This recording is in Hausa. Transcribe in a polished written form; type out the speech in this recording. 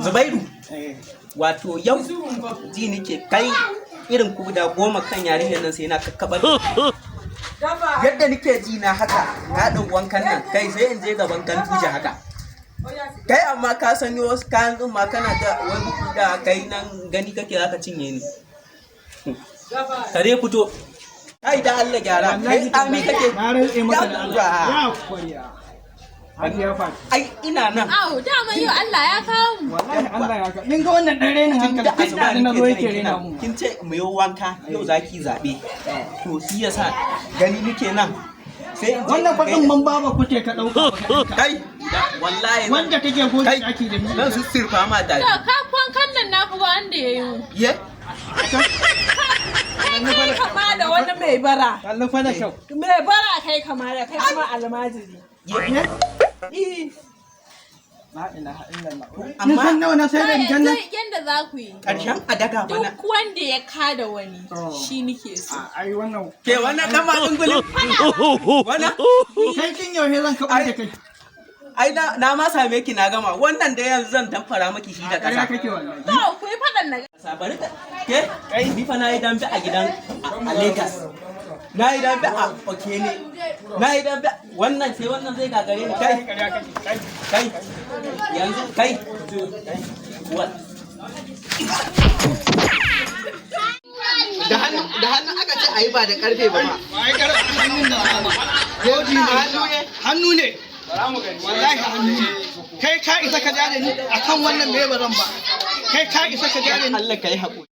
Zubairu, wato yau ji nake kai irin ku da goma kan yarinyar nan sai na kakkabar. Yadda nake ji na haka na ɗau wankan nan kai sai in je gaban kan tuje haka. Kai amma ka sanyo wasu kayan ɗin ma kana da wani da kai nan gani kake zaka cinye ni. Kare fito. Kai da Allah gyara. Kai tsami kake. Na rantse maka da Allah. Ya kwariya. Ai ina nan. Awo dama yau Allah ya kawo mu. Wallahi Allah ya kawo. Kin ga wannan dan renin hankali duk da na zo yake rena mu. Kin ce mu yi wanka yau zaki zabe. To shi yasa gani nake nan. Sai wannan fadin man baba kuke ka dauka. Kai wallahi wanda kake goji aki da ni. Nan su sirfa ma da. To ka kwankan nan na fi wanda yayi mu. Ye? Kai kama da wani mai bara. Allah fa da kyau. Mai bara kai kama da kai kuma almajiri. Ye? La ilaha illallah. Amma san nawa na sai da janna. Yanda za ku yi. Karshen a daga bana. Duk wanda ya kada wani shi nike so. Ai wannan. Ke wannan dan ma dungulin. Wannan? Kai kin yau he zan ka da kai. Ai na ma same ki na gama. Wannan da yanzu zan damfara miki shi da Kasa kasa. kake wallahi. To ku yi fadan na. Sabari ka. Ke? Kai ni fa na yi dambe a gidan a Lagos. Na yi dambe a Okene. Na yi dambe wannan sai wannan zai gagare ni kai. Kai. Yanzu kai. What? Da hannu aka ce ayi ba da karfe ba ma. Ai kar hannun da Yoji hannu ne. hannu ne. Wallahi hannu ne. Kai ka isa ka jare ni akan wannan me ba zan ba. Kai ka isa ka jare ni. Allah kai haƙuri.